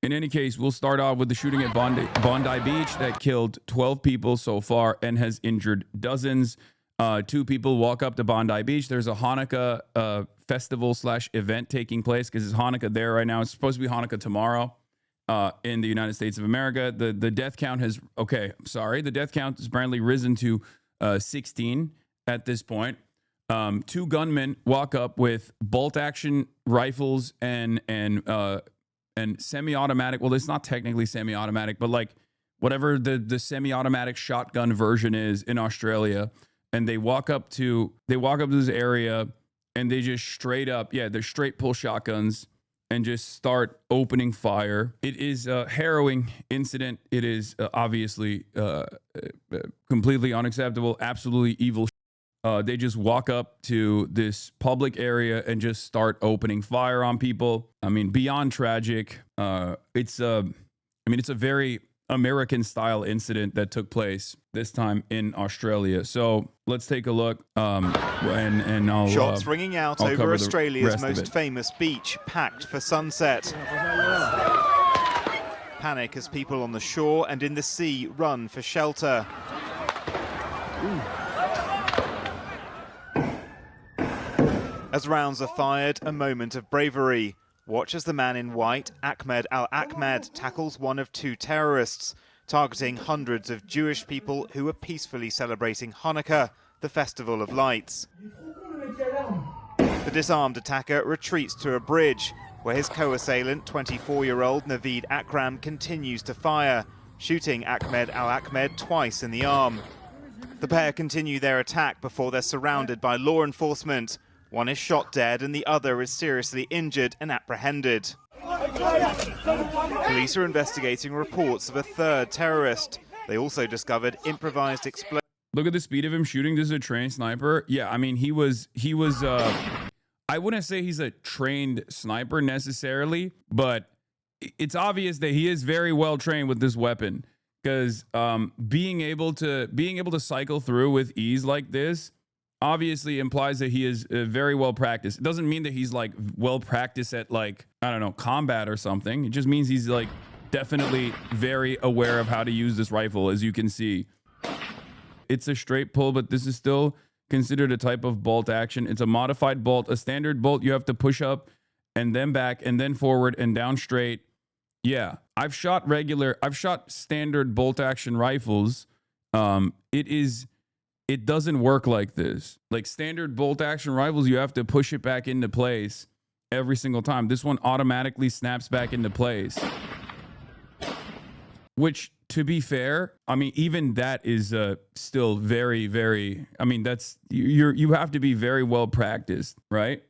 In any case, we'll start off with the shooting at Bondi Beach that killed 12 people so far and has injured dozens. 2 people walk up to Bondi Beach. There's a Hanukkah festival / event taking place because it's Hanukkah there right now. It's supposed to be Hanukkah tomorrow in the United States of America. The death count has, the death count has apparently risen to 16 at this point. 2 gunmen walk up with bolt-action rifles and semi-automatic. Well, it's not technically semi-automatic, but like whatever the semi-automatic shotgun version is in Australia. And they walk up to this area and they just straight up, they're straight pull shotguns and just start opening fire. It is a harrowing incident. It is obviously completely unacceptable, absolutely evil. They just walk up to this public area and just start opening fire on people. I mean, beyond tragic. It's a very American style incident that took place this time in Australia. So let's take a look. And I'll shots ringing out over Australia's most famous beach, packed for sunset. Panic as people on the shore and in the sea run for shelter. As rounds are fired, a moment of bravery. Watch as the man in white, Ahmed Al Ahmed, tackles one of 2 terrorists, targeting hundreds of Jewish people who were peacefully celebrating Hanukkah, the festival of lights. The disarmed attacker retreats to a bridge, where his co-assailant, 24-year-old Naveed Akram, continues to fire, shooting Ahmed Al Ahmed twice in the arm. The pair continue their attack before they're surrounded by law enforcement. One is shot dead and the other is seriously injured and apprehended. Police are investigating reports of a 3rd terrorist. They also discovered improvised explosives. Look at the speed of him shooting. This is a trained sniper. Yeah, I mean, he was I wouldn't say he's a trained sniper necessarily, but it's obvious that he is very well trained with this weapon, because being able to cycle through with ease like this obviously implies that he is very well practiced. It doesn't mean that he's like well practiced at, like, I don't know, combat or something. It just means he's like definitely very aware of how to use this rifle. As you can see, it's a straight pull, but this is still considered a type of bolt action. It's a modified bolt. A standard bolt, you have to push up and then back and then forward and down straight. Yeah, I've shot standard bolt action rifles. It doesn't work like this. Like standard bolt action rifles, you have to push it back into place every single time. This one automatically snaps back into place. Which, to be fair, I mean, even that is still very, very, I mean, that's, you have to be very well practiced, right?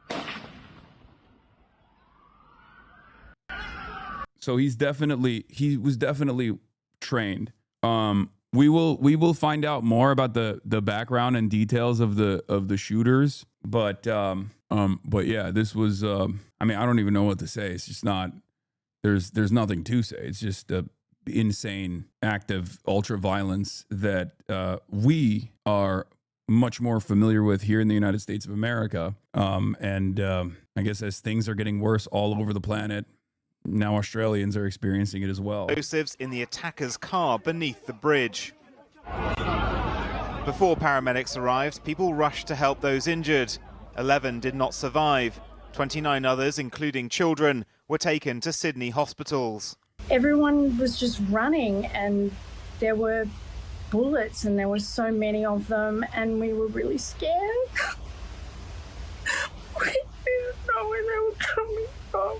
So he was definitely trained. We will find out more about the background and details of the shooters, but yeah, this was I mean, I don't even know what to say. It's just not, there's nothing to say. It's just a insane act of ultra violence that we are much more familiar with here in the United States of America. And I guess as things are getting worse all over the planet, now Australians are experiencing it as well. Explosives in the attacker's car beneath the bridge. Before paramedics arrived, people rushed to help those injured. 11 did not survive. 29 others, including children, were taken to Sydney hospitals. Everyone was just running and there were bullets and there were so many of them and we were really scared. We didn't know where they were coming from.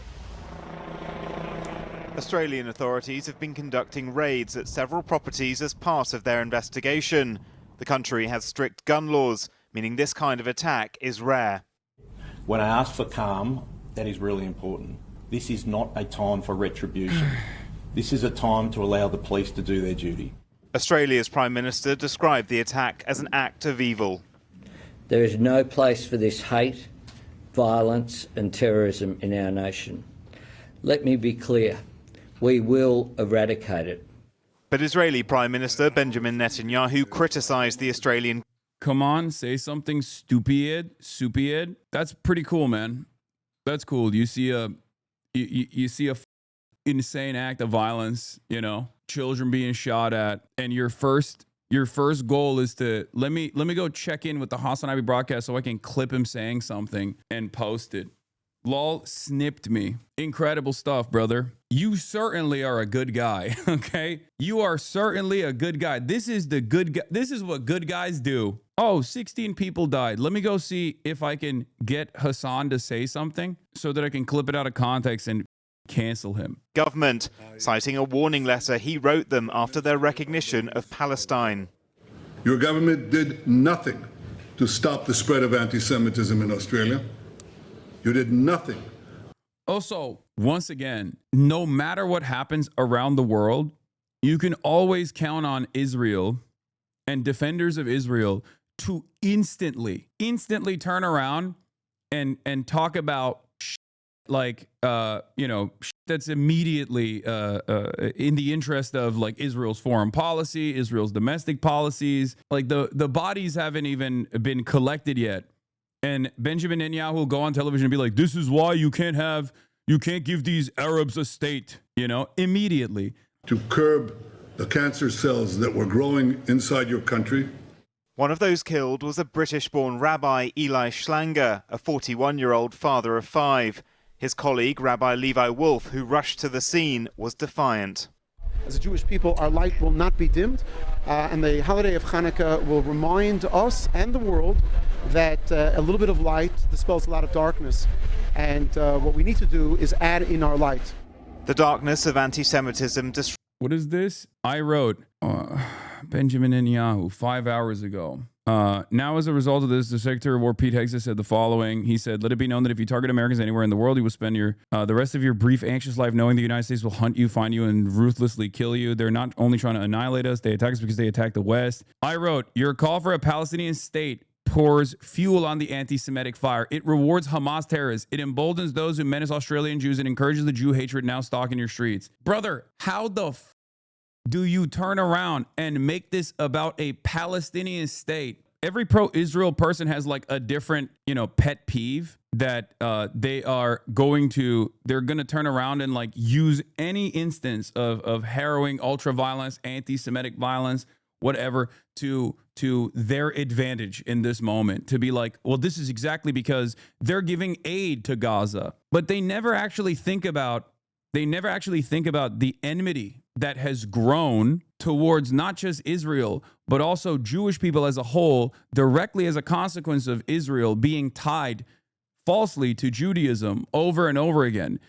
Australian authorities have been conducting raids at several properties as part of their investigation. The country has strict gun laws, meaning this kind of attack is rare. When I ask for calm, that is really important. This is not a time for retribution. This is a time to allow the police to do their duty. Australia's Prime Minister described the attack as an act of evil. There is no place for this hate, violence and terrorism in our nation. Let me be clear. We will eradicate it. But Israeli Prime Minister Benjamin Netanyahu criticised the Australian. Come on, say something stupid. That's pretty cool, man. That's cool. You see a insane act of violence, you know, children being shot at, and your first goal is to let me go check in with the HasanAbi broadcast so I can clip him saying something and post it. Lol snipped me. Incredible stuff, brother. You certainly are a good guy, okay? You are certainly a good guy. This is the good guy. This is what good guys do. Oh, 16 people died. Let me go see if I can get Hasan to say something so that I can clip it out of context and cancel him. Government, citing a warning letter he wrote them after their recognition of Palestine. Your government did nothing to stop the spread of anti-Semitism in Australia. You did nothing. Also, once again, no matter what happens around the world, you can always count on Israel and defenders of Israel to instantly turn around and talk about like that's immediately in the interest of like Israel's foreign policy, Israel's domestic policies. Like the bodies haven't even been collected yet. And Benjamin Netanyahu will go on television and be like, this is why you can't give these Arabs a state, you know, immediately. To curb the cancer cells that were growing inside your country. One of those killed was a British-born Rabbi Eli Schlanger, a 41-year-old father of 5. His colleague, Rabbi Levi Wolf, who rushed to the scene, was defiant. As a Jewish people, our light will not be dimmed, and the holiday of Hanukkah will remind us and the world that a little bit of light dispels a lot of darkness, and what we need to do is add in our light. The darkness of anti-Semitism What is this? I wrote Benjamin Netanyahu 5 hours ago. Now, as a result of this, the Secretary of War, Pete Hegseth, said the following. He said, let it be known that if you target Americans anywhere in the world, you will spend the rest of your brief, anxious life knowing the United States will hunt you, find you, and ruthlessly kill you. They're not only trying to annihilate us, they attack us because they attack the West. I wrote, your call for a Palestinian state pours fuel on the anti-Semitic fire. It rewards Hamas terrorists. It emboldens those who menace Australian Jews and encourages the Jew hatred now stalking your streets. Brother, how the do you turn around and make this about a Palestinian state? Every pro-Israel person has like a different, pet peeve that they're going to turn around and like use any instance of harrowing ultra-violence, anti-Semitic violence, whatever, to their advantage in this moment, to be like, well, this is exactly because they're giving aid to Gaza. But they never actually think about the enmity that has grown towards not just Israel, but also Jewish people as a whole, directly as a consequence of Israel being tied falsely to Judaism over and over again,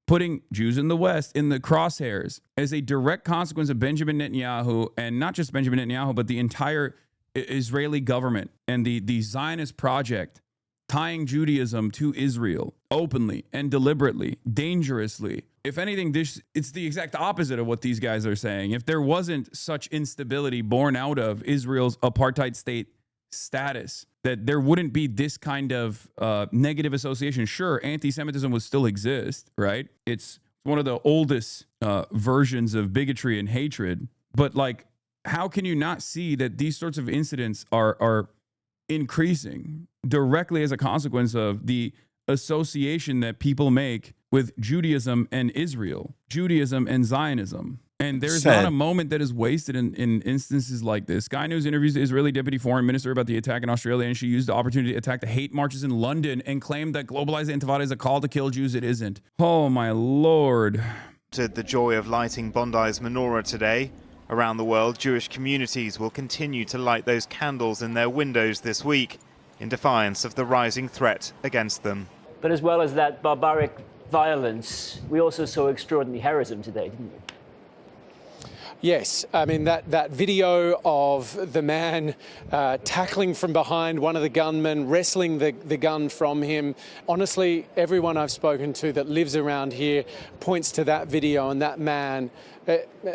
putting Jews in the West in the crosshairs as a direct consequence of Benjamin Netanyahu, and not just Benjamin Netanyahu, but the entire Israeli government and the Zionist project, tying Judaism to Israel openly and deliberately, dangerously. If anything, it's the exact opposite of what these guys are saying. If there wasn't such instability born out of Israel's apartheid state status, that there wouldn't be this kind of negative association. Sure, anti-Semitism would still exist, right? It's one of the oldest versions of bigotry and hatred. But like, how can you not see that these sorts of incidents are increasing directly as a consequence of the association that people make with Judaism and Israel, Judaism and Zionism? And there's not a moment that is wasted in instances like this. Sky News interviews the Israeli deputy foreign minister about the attack in Australia, and she used the opportunity to attack the hate marches in London and claimed that globalized intifada is a call to kill Jews. It isn't. Oh, my Lord. To the joy of lighting Bondi's menorah today. Around the world, Jewish communities will continue to light those candles in their windows this week in defiance of the rising threat against them. But as well as that barbaric violence, we also saw extraordinary heroism today, didn't we? Yes, I mean, that video of the man tackling from behind one of the gunmen, wrestling the gun from him. Honestly, everyone I've spoken to that lives around here points to that video and that man.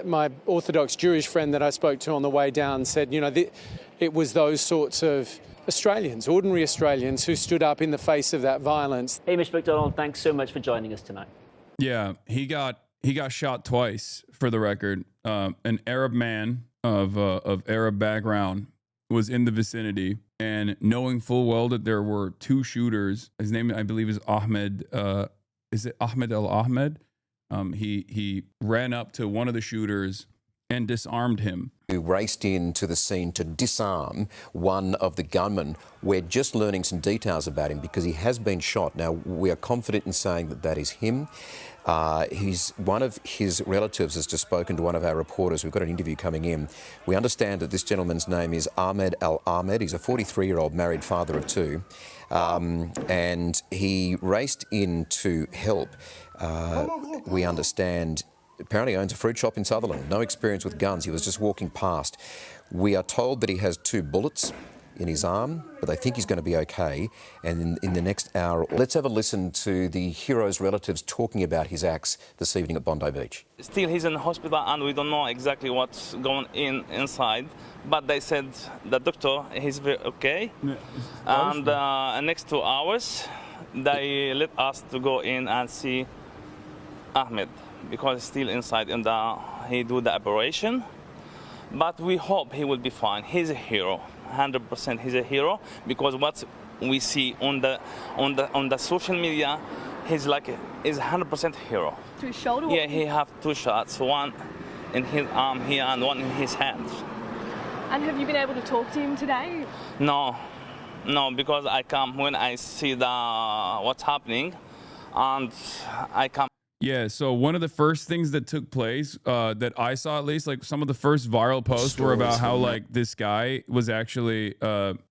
My Orthodox Jewish friend that I spoke to on the way down said, it was those sorts of Australians, ordinary Australians, who stood up in the face of that violence. Hamish McDonald, thanks so much for joining us tonight. Yeah, he got shot twice, for the record. An Arab man of Arab background was in the vicinity, and knowing full well that there were two shooters. His name, I believe, is Ahmed. Is it Ahmed Al Ahmed? He ran up to one of the shooters and disarmed him. Who raced into the scene to disarm one of the gunmen. We're just learning some details about him because he has been shot. Now, we are confident in saying that that is him. One of his relatives has just spoken to one of our reporters. We've got an interview coming in. We understand that this gentleman's name is Ahmed Al Ahmed. He's a 43-year-old married father of two. And he raced in to help. We understand apparently owns a fruit shop in Sutherland. No experience with guns. He was just walking past. We are told that he has 2 bullets in his arm, but they think he's going to be okay. And in the next hour, let's have a listen to the hero's relatives talking about his acts this evening at Bondi Beach. Still, he's in the hospital and we don't know exactly what's going inside. But they said the doctor, he's very okay. Yeah. And next 2 hours, they let us to go in and see Ahmed, because he's still inside and he do the operation. But we hope he will be fine. He's a hero, 100% he's a hero, because what we see on the social media, he's 100% hero. To his shoulder? Yeah, he have 2 shots, one in his arm here and one in his hand. And have you been able to talk to him today? No, because I come when I see what's happening, and I come. Yeah, so one of the first things that took place that I saw, at least, like some of the first viral posts were about how like this guy was actually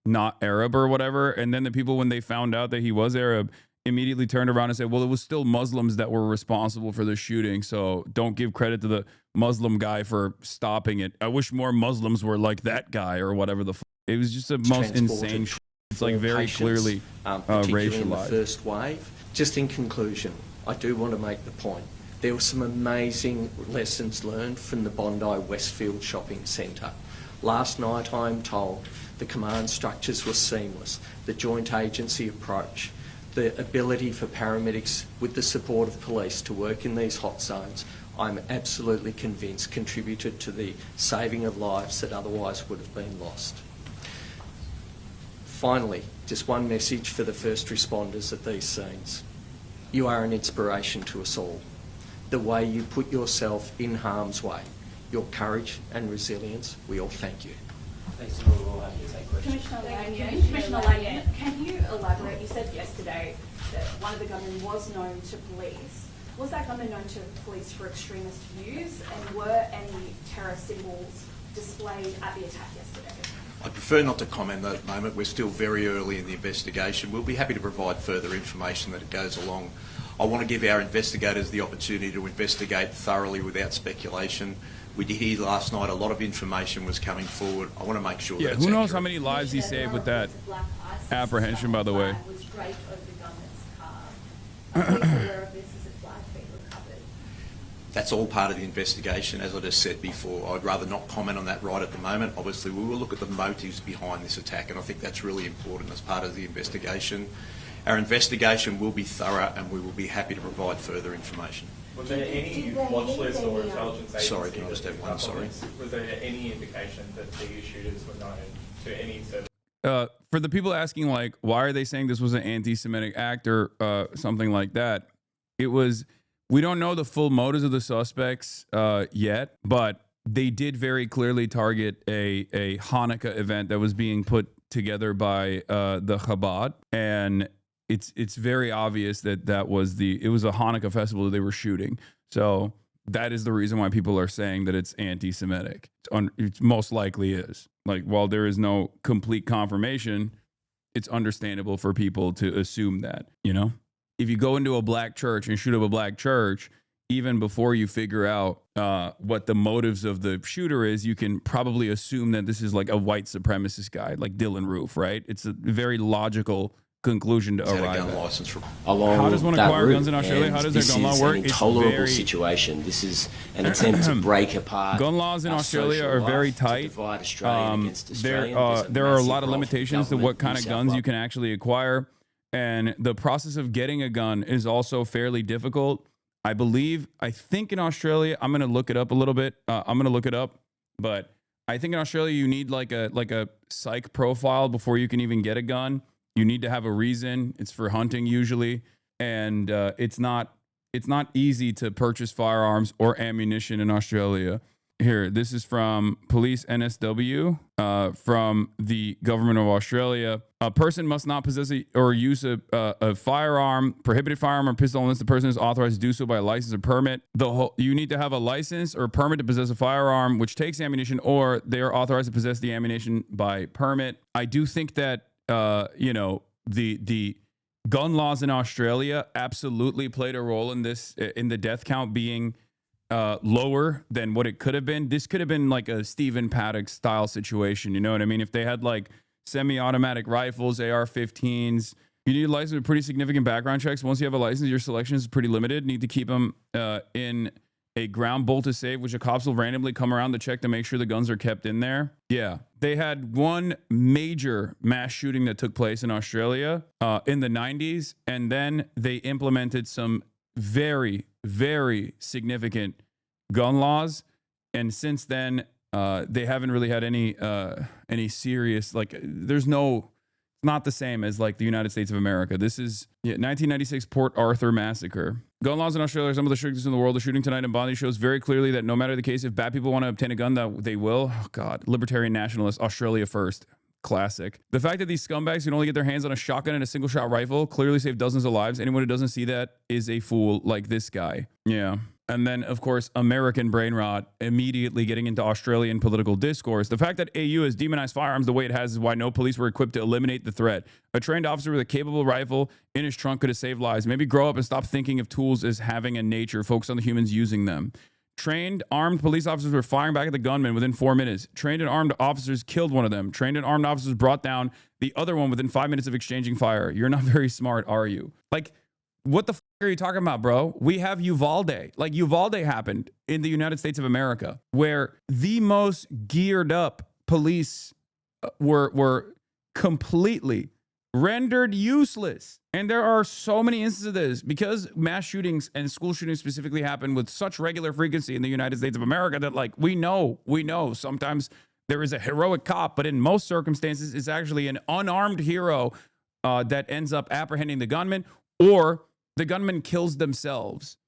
not Arab or whatever. And then the people, when they found out that he was Arab, immediately turned around and said, well, it was still Muslims that were responsible for the shooting. So don't give credit to the Muslim guy for stopping it. I wish more Muslims were like that guy or whatever the it was just the most insane It's like very clearly racialized. In the first wave. Just in conclusion, I do want to make the point. There were some amazing lessons learned from the Bondi Westfield Shopping Centre. Last night, I'm told, the command structures were seamless, the joint agency approach, the ability for paramedics with the support of police to work in these hot zones, I'm absolutely convinced contributed to the saving of lives that otherwise would have been lost. Finally, just one message for the first responders at these scenes. You are an inspiration to us all. The way you put yourself in harm's way, your courage and resilience, we all thank you. Commissioner Langan, can you elaborate? You said yesterday that one of the gunmen was known to police. Was that gunman known to police for extremist views, and were any terror symbols displayed at the attack yesterday? I prefer not to comment at the moment. We're still very early in the investigation. We'll be happy to provide further information that it goes along. I want to give our investigators the opportunity to investigate thoroughly without speculation. We did hear last night a lot of information was coming forward. I want to make sure that it's who knows accurate. how many lives he saved with that apprehension, by the way. Was draped over the gunman's car. Are police aware of this? Is it flag being recovered? That's all part of the investigation. As I just said before, I'd rather not comment on that right at the moment. Obviously, we will look at the motives behind this attack, and I think that's really important as part of the investigation. Our investigation will be thorough, and we will be happy to provide further information. Was there any watch list or intelligence agency? Sorry, can I just have one? Sorry. Was there any indication that the shooters were known to any service? For the people asking, like, why are they saying this was an anti-Semitic act or something like that? It was, we don't know the full motives of the suspects yet, but they did very clearly target a Hanukkah event that was being put together by the Chabad, and it's very obvious that it was a Hanukkah festival that they were shooting. So that is the reason why people are saying that it's anti-Semitic. It most likely is. Like, while there is no complete confirmation, it's understandable for people to assume that, you know? If you go into a black church and shoot up a black church, even before you figure out what the motives of the shooter is, you can probably assume that this is like a white supremacist guy, like Dylan Roof, right? It's a very logical conclusion to arrive at. How does one acquire guns in Australia? How does their gun law work? It's an intolerable situation. This is an attempt to break apart. Gun laws in Australia are very tight. There are a lot of limitations to what kind of guns you can actually acquire, and the process of getting a gun is also fairly difficult. I think in Australia, I'm going to look it up a little bit. But I think in Australia you need like a psych profile before you can even get a gun. You need to have a reason. It's for hunting usually, and it's not it's not easy to purchase firearms or ammunition in Australia. Here, this is from Police NSW, from the government of Australia. A person must not possess or use a firearm, prohibited firearm or pistol unless the person is authorized to do so by a license or permit. You need to have a license or permit to possess a firearm, which takes ammunition, or they are authorized to possess the ammunition by permit. I do think that, the gun laws in Australia absolutely played a role in this, in the death count being lower than what it could have been. This could have been like a Stephen Paddock style situation. You know what I mean? If they had like semi-automatic rifles, AR-15s, you need a license with pretty significant background checks. Once you have a license, your selection is pretty limited. Need to keep them in a ground bolted safe, which the cops will randomly come around to check to make sure the guns are kept in there. Yeah. They had one major mass shooting that took place in Australia in the 90s, and then they implemented some very, very significant gun laws, and since then they haven't really had any serious, like, there's no, not the same as like the United States of America. This is 1996 Port Arthur massacre. Gun laws in Australia are some of the strictest in the world. The shooting tonight in Bondi shows very clearly that no matter the case, if bad people want to obtain a gun, that they will. Oh God, libertarian nationalists, Australia first. Classic. The fact that these scumbags can only get their hands on a shotgun and a single shot rifle clearly saved dozens of lives. Anyone who doesn't see that is a fool, like this guy. Yeah. And then, of course, American brain rot, immediately getting into Australian political discourse. The fact that AU has demonized firearms the way it has is why no police were equipped to eliminate the threat. A trained officer with a capable rifle in his trunk could have saved lives. Maybe grow up and stop thinking of tools as having a nature. Focus on the humans using them. Trained armed police officers were firing back at the gunman within 4 minutes. Trained and armed officers killed one of them. Trained and armed officers brought down the other one within 5 minutes of exchanging fire. You're not very smart, are you? Like, what the are you talking about, bro? We have Uvalde. Like, Uvalde happened in the United States of America, where the most geared up police were completely rendered useless. And there are so many instances of this because mass shootings and school shootings specifically happen with such regular frequency in the United States of America that, like, we know sometimes there is a heroic cop, but in most circumstances, it's actually an unarmed hero that ends up apprehending the gunman, or the gunman kills themselves.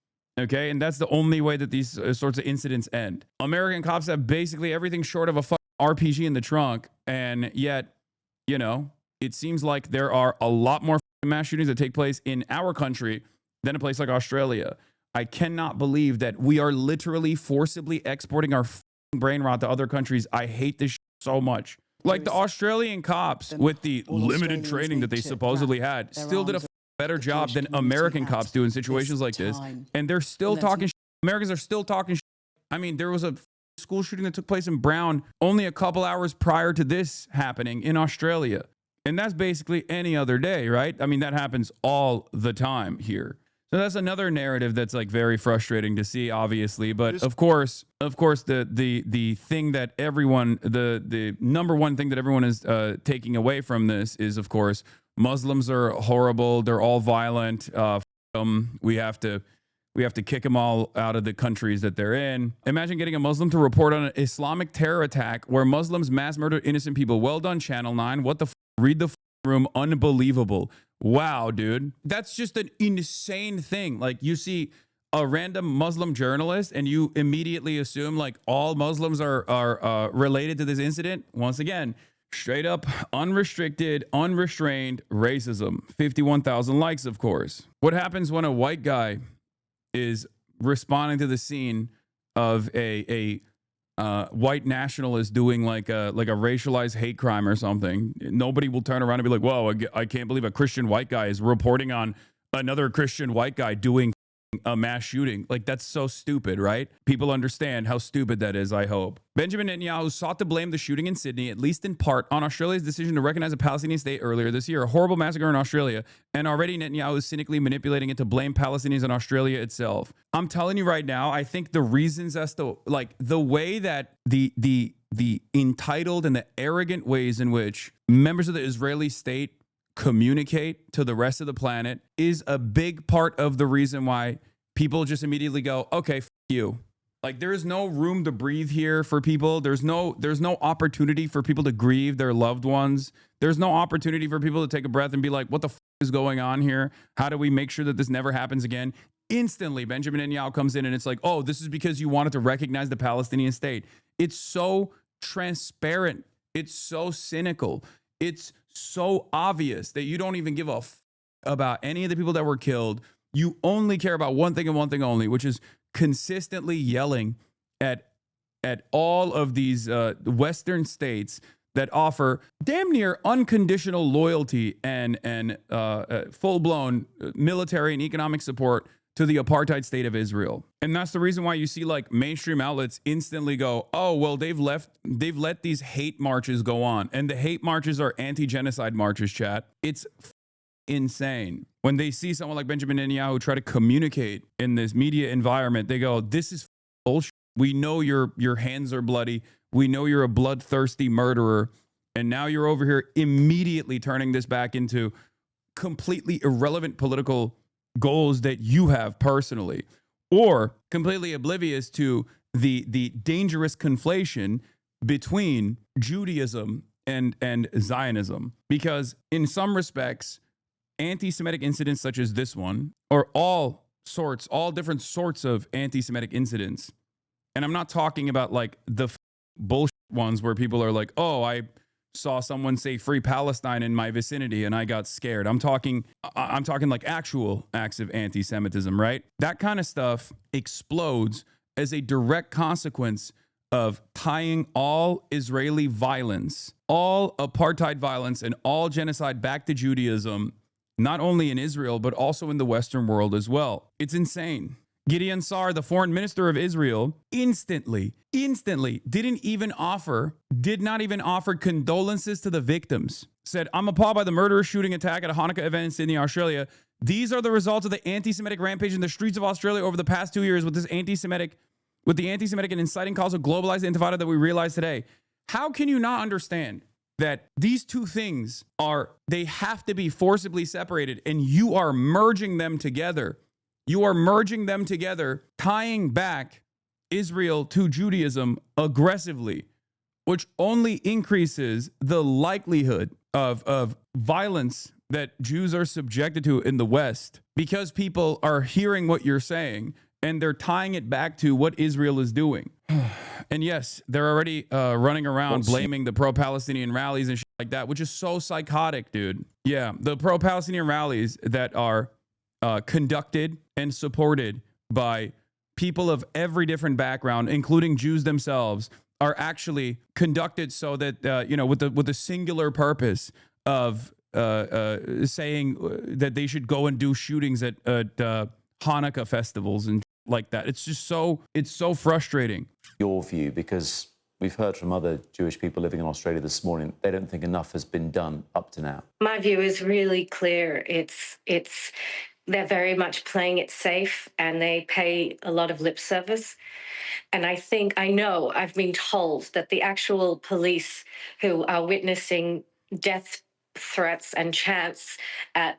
Okay. And that's the only way that these sorts of incidents end. American cops have basically everything short of a fucking RPG in the trunk. And yet, you know, it seems like there are a lot more mass shootings that take place in our country than a place like Australia. I cannot believe that we are literally forcibly exporting our brain rot to other countries. I hate this so much. Like, the Australian cops with the limited training that they supposedly had still did a better job than American cops do in situations like this. And they're still talking shit. Americans are still talking shit. I mean, there was a school shooting that took place in Brown only a couple hours prior to this happening in Australia. And that's basically any other day, right? I mean, that happens all the time here. So that's another narrative that's like very frustrating to see, obviously. But of course, the thing that everyone, the number one thing that everyone is taking away from this is, of course, Muslims are horrible. They're all violent. We have to kick them all out of the countries that they're in. Imagine getting a Muslim to report on an Islamic terror attack where Muslims mass murdered innocent people. Well done, Channel 9. What the read the room. Unbelievable. Wow, dude. That's just an insane thing. Like, you see a random Muslim journalist and you immediately assume like all Muslims are related to this incident. Once again, straight up, unrestricted, unrestrained racism. 51,000 likes, of course. What happens when a white guy is responding to the scene of a white nationalist doing like a racialized hate crime or something? Nobody will turn around and be like, whoa, I can't believe a Christian white guy is reporting on another Christian white guy doing a mass shooting. Like, that's so stupid, right? People understand how stupid that is, I hope. Benjamin Netanyahu sought to blame the shooting in Sydney, at least in part, on Australia's decision to recognize a Palestinian state earlier this year. A horrible massacre in Australia, and already Netanyahu is cynically manipulating it to blame Palestinians and Australia itself. I'm telling you right now, I think the reasons as to, like, the way that the entitled and the arrogant ways in which members of the Israeli state communicate to the rest of the planet is a big part of the reason why people just immediately go, okay, f you. Like, there is no room to breathe here for people. There's no opportunity for people to grieve their loved ones. There's no opportunity for people to take a breath and be like, what the f is going on here? How do we make sure that this never happens again? instantly Benjamin Netanyahu comes in and it's like, oh, this is because you wanted to recognize the Palestinian state. It's so transparent. It's so cynical. It's so obvious that you don't even give a about any of the people that were killed. You only care about one thing and one thing only, which is consistently yelling at all of these Western states that offer damn near unconditional loyalty and full-blown military and economic support to the apartheid state of Israel. And that's the reason why you see like mainstream outlets instantly go, oh, well, they've let these hate marches go on. And the hate marches are anti-genocide marches, chat. It's insane. When they see someone like Benjamin Netanyahu try to communicate in this media environment, they go, this is bullshit. We know your hands are bloody. We know you're a bloodthirsty murderer. And now you're over here immediately turning this back into completely irrelevant political goals that you have personally, or completely oblivious to the dangerous conflation between Judaism and Zionism. Because in some respects, anti-Semitic incidents such as this one, or all different sorts of anti-Semitic incidents, and I'm not talking about like the bullshit ones where people are like, oh, I saw someone say free Palestine in my vicinity and I got scared. I'm talking like actual acts of anti-Semitism, right? That kind of stuff explodes as a direct consequence of tying all Israeli violence, all apartheid violence, and all genocide back to Judaism, not only in Israel, but also in the Western world as well. It's insane. Gideon Sa'ar, the foreign minister of Israel, instantly did not even offer condolences to the victims. Said, I'm appalled by the murderous shooting attack at a Hanukkah event in Sydney, Australia. These are the results of the anti-Semitic rampage in the streets of Australia over the past 2 years with the anti-Semitic and inciting calls of globalized intifada that we realize today. How can you not understand that these two things they have to be forcibly separated, and you are merging them together? You are merging them together, tying back Israel to Judaism aggressively, which only increases the likelihood of violence that Jews are subjected to in the West, because people are hearing what you're saying and they're tying it back to what Israel is doing. And yes, they're already running around blaming the pro-Palestinian rallies and shit like that, which is so psychotic, dude. Yeah, the pro-Palestinian rallies that are conducted and supported by people of every different background, including Jews themselves, are actually conducted so that with the singular purpose of saying that they should go and do shootings at Hanukkah festivals and like that. It's so frustrating. Your view, because we've heard from other Jewish people living in Australia this morning, they don't think enough has been done up to now. My view is really clear. They're very much playing it safe, and they pay a lot of lip service. And I've been told that the actual police who are witnessing death threats and chants at,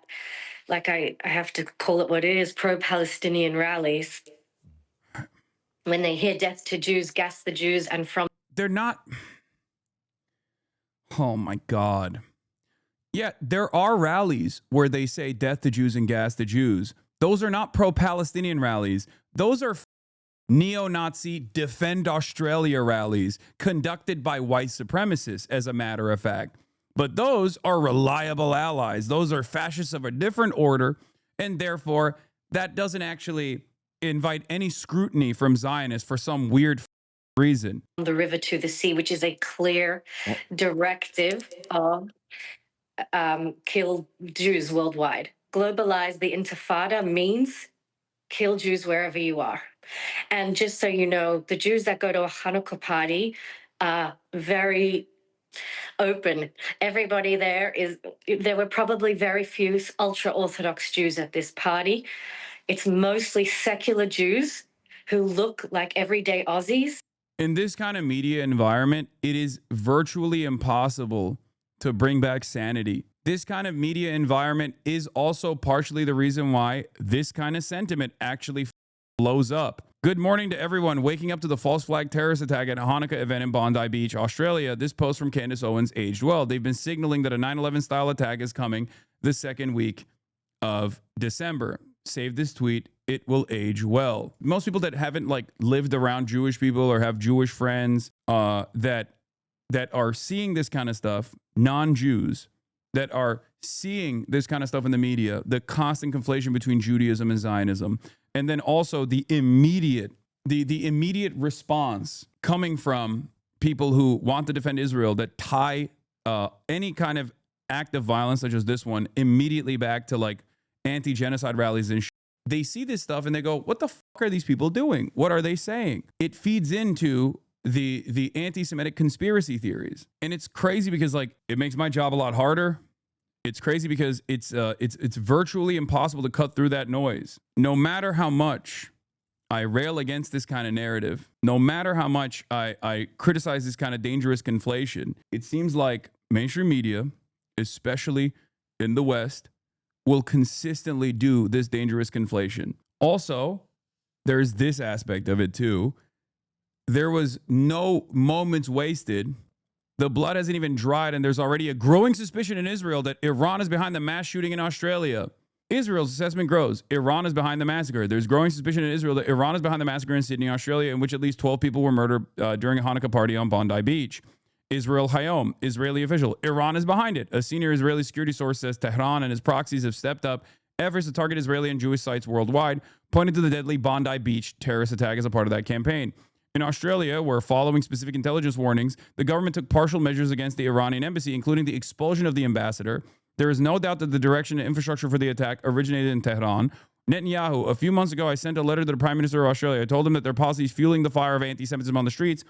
like I have to call it what it is, pro-Palestinian rallies, when they hear death to Jews, gas the Jews, and they're not. Oh my God. Yeah, there are rallies where they say death to Jews and gas the Jews. Those are not pro-Palestinian rallies. Those are neo-Nazi Defend Australia rallies conducted by white supremacists, as a matter of fact. But those are reliable allies. Those are fascists of a different order, and therefore that doesn't actually invite any scrutiny from Zionists for some weird reason. The river to the sea, which is a clear directive of kill Jews worldwide. Globalize the intifada means kill Jews wherever you are. And just so you know, the Jews that go to a Hanukkah party are very open. Everybody there were probably very few ultra-Orthodox Jews at this party. It's mostly secular Jews who look like everyday Aussies. In this kind of media environment, it is virtually impossible to bring back sanity. This kind of media environment is also partially the reason why this kind of sentiment actually blows up. Good morning to everyone waking up to the false flag terrorist attack at a Hanukkah event in Bondi Beach, Australia. This post from Candace Owens aged well. They've been signaling that a 9/11 style attack is coming the second week of December. save this tweet. It will age well. Most people that haven't like lived around Jewish people or have Jewish friends that are seeing this kind of stuff, non-Jews that are seeing this kind of stuff in the media, the constant conflation between Judaism and Zionism, and then also the immediate response coming from people who want to defend Israel that tie any kind of act of violence such as this one immediately back to like anti-genocide rallies and they see this stuff and they go, what the fuck are these people doing? What are they saying? It feeds into the anti-Semitic conspiracy theories. And it's crazy because like it makes my job a lot harder. It's crazy because it's virtually impossible to cut through that noise. No matter how much I rail against this kind of narrative, no matter how much I criticize this kind of dangerous conflation, it seems like mainstream media, especially in the West, will consistently do this dangerous conflation. Also, there's this aspect of it too. There was no moments wasted. The blood hasn't even dried, and there's already a growing suspicion in Israel that Iran is behind the mass shooting in Australia. Israel's assessment grows. Iran is behind the massacre. There's growing suspicion in Israel that Iran is behind the massacre in Sydney, Australia, in which at least 12 people were murdered during a Hanukkah party on Bondi Beach. Israel Hayom, Israeli official. Iran is behind it. A senior Israeli security source says Tehran and his proxies have stepped up efforts to target Israeli and Jewish sites worldwide, pointing to the deadly Bondi Beach terrorist attack as a part of that campaign. In Australia, where following specific intelligence warnings, the government took partial measures against the Iranian embassy, including the expulsion of the ambassador. There is no doubt that the direction and infrastructure for the attack originated in Tehran. Netanyahu, a few months ago, I sent a letter to the Prime Minister of Australia. I told him that their policy is fueling the fire of anti-Semitism on the streets.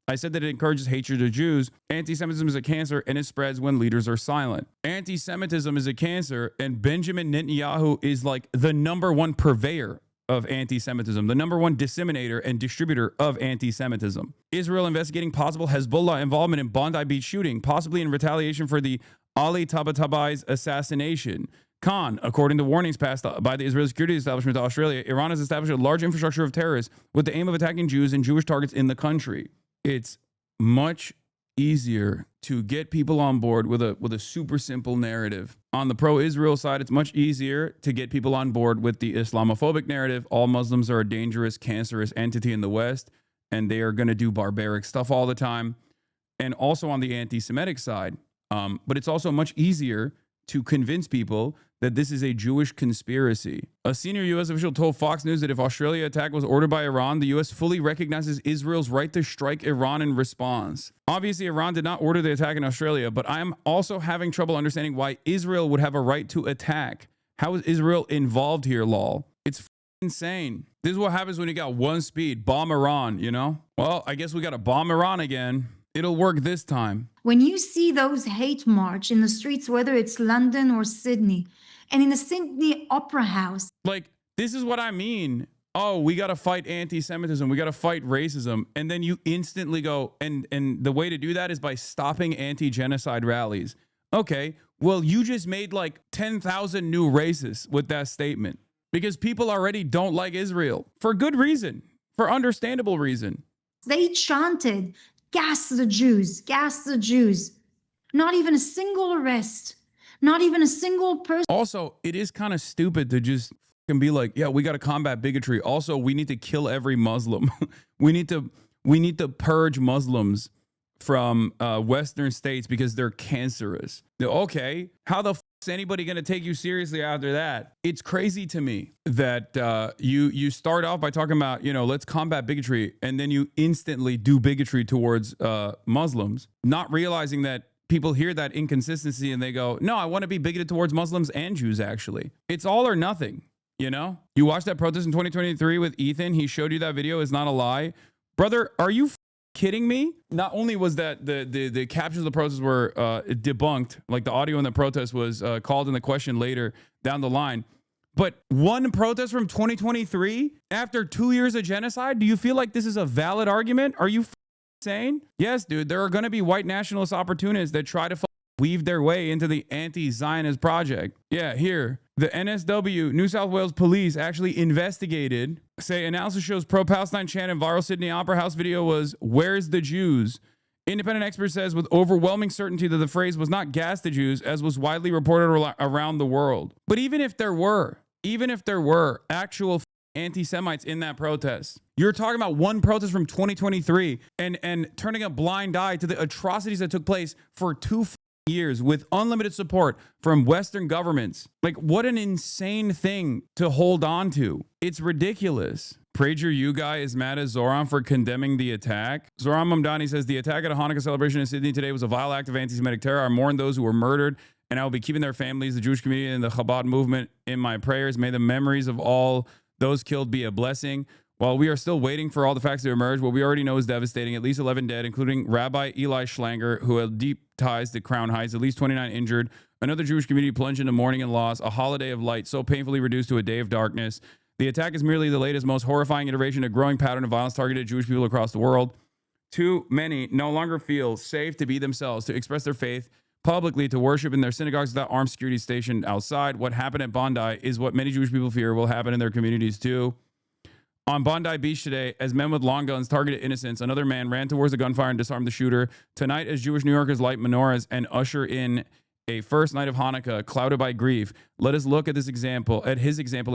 I said that it encourages hatred of Jews. Anti-Semitism is a cancer, and it spreads when leaders are silent. Anti-Semitism is a cancer, and Benjamin Netanyahu is like the number one purveyor of anti-Semitism, the number one disseminator and distributor of anti-Semitism. Israel investigating possible Hezbollah involvement in Bondi Beach shooting, possibly in retaliation for the Ali Tabatabai's assassination. Khan, according to warnings passed by the Israeli security establishment to Australia, Iran has established a large infrastructure of terrorists with the aim of attacking Jews and Jewish targets in the country. It's much easier to get people on board with a super simple narrative. On the pro-Israel side, it's much easier to get people on board with the Islamophobic narrative. All Muslims are a dangerous, cancerous entity in the West, and they are going to do barbaric stuff all the time. And also on the anti-Semitic side. But it's also much easier to convince people that this is a Jewish conspiracy. A senior U.S. official told Fox News that if Australia attack was ordered by Iran, the U.S. fully recognizes Israel's right to strike Iran in response. Obviously, Iran did not order the attack in Australia, but I am also having trouble understanding why Israel would have a right to attack. How is Israel involved here, lol? It's insane. This is what happens when you got one speed. Bomb Iran, you know? Well, I guess we got to bomb Iran again. It'll work this time. When you see those hate march in the streets, whether it's London or Sydney, and in the Sydney Opera House. Like, this is what I mean. Oh, we got to fight anti-Semitism. We got to fight racism. And then you instantly go, and the way to do that is by stopping anti-genocide rallies. Okay, well, you just made like 10,000 new racists with that statement because people already don't like Israel for good reason, for understandable reason. They chanted, gas the Jews, gas the Jews. Not even a single arrest. Not even a single person. Also, it is kind of stupid to just be like, yeah, we got to combat bigotry. Also, we need to kill every Muslim. we need to purge Muslims from Western states because they're cancerous. Okay, how the f is anybody going to take you seriously after that? It's crazy to me that you start off by talking about, you know, let's combat bigotry, and then you instantly do bigotry towards Muslims, not realizing that people hear that inconsistency and they go, no, I want to be bigoted towards Muslims and Jews, actually. It's all or nothing, you know? You watched that protest in 2023 with Ethan. He showed you that video. It's not a lie. Brother, are you kidding me? Not only was that the captions of the protest were debunked, like the audio in the protest was called into question later down the line, but one protest from 2023 after 2 years of genocide, do you feel like this is a valid argument? Are you insane? Yes, dude, there are going to be white nationalist opportunists that try to weave their way into the anti-Zionist project. Yeah, here, the NSW, New South Wales Police, actually investigated, say analysis shows pro-Palestine chant in viral Sydney Opera House video was, "Where's the Jews?" Independent expert says with overwhelming certainty that the phrase was not gas the Jews, as was widely reported around the world. But even if there were, even if there were actual anti-Semites in that protest, you're talking about one protest from 2023 and turning a blind eye to the atrocities that took place for 2 years with unlimited support from Western governments. Like, what an insane thing to hold on to. It's ridiculous. Prager U Guy is mad at Zoran for condemning the attack. Zoran Mamdani says the attack at a Hanukkah celebration in Sydney today was a vile act of anti-Semitic terror. I mourn those who were murdered, and I will be keeping their families, the Jewish community, and the Chabad movement in my prayers. May the memories of all those killed be a blessing. While we are still waiting for all the facts to emerge, what we already know is devastating. At least 11 dead, including Rabbi Eli Schlanger, who had deep ties to Crown Heights. At least 29 injured. Another Jewish community plunged into mourning and loss. A holiday of light so painfully reduced to a day of darkness. The attack is merely the latest, most horrifying iteration, a growing pattern of violence targeted at Jewish people across the world. Too many no longer feel safe to be themselves, to express their faith publicly, to worship in their synagogues without armed security stationed outside. What happened at Bondi is what many Jewish people fear will happen in their communities too. On Bondi Beach today, as men with long guns targeted innocents, another man ran towards the gunfire and disarmed the shooter. Tonight, as Jewish New Yorkers light menorahs and usher in a first night of Hanukkah clouded by grief, let us look at his example, and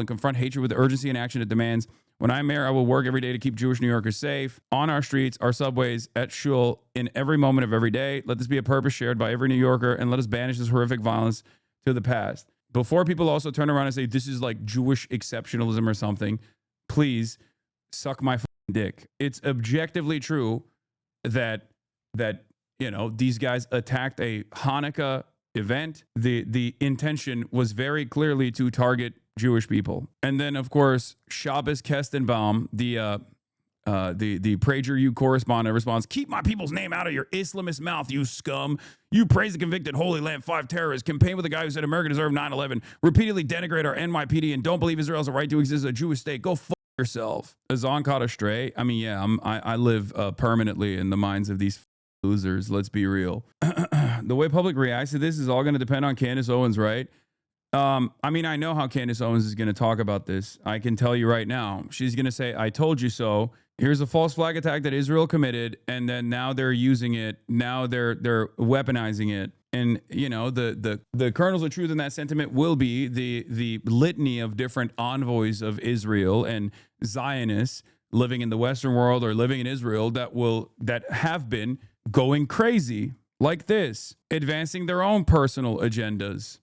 confront hatred with the urgency and action it demands. When I'm mayor, I will work every day to keep Jewish New Yorkers safe, on our streets, our subways, at shul, in every moment of every day. Let this be a purpose shared by every New Yorker, and let us banish this horrific violence to the past. Before people also turn around and say this is like Jewish exceptionalism or something, please suck my dick. It's objectively true that these guys attacked a Hanukkah event. The intention was very clearly to target Jewish people. And then, of course, Shabbos Kestenbaum, the Prager U correspondent, responds, "Keep my people's name out of your Islamist mouth, you scum. You praise the convicted Holy Land 5 terrorists, campaign with the guy who said America deserved 9/11, repeatedly denigrate our NYPD, and don't believe Israel has a right to exist as a Jewish state. Go fuck yourself." Azan caught a stray. I mean, yeah, I live permanently in the minds of these losers. Let's be real. The way public reacts to this is all going to depend on Candace Owens, right? I mean, I know how Candace Owens is going to talk about this. I can tell you right now. She's going to say, "I told you so. Here's a false flag attack that Israel committed, and then now they're using it. Now they're weaponizing it." And the kernels of truth in that sentiment will be the litany of different envoys of Israel and Zionists living in the Western world or living in Israel that have been going crazy like this, advancing their own personal agendas.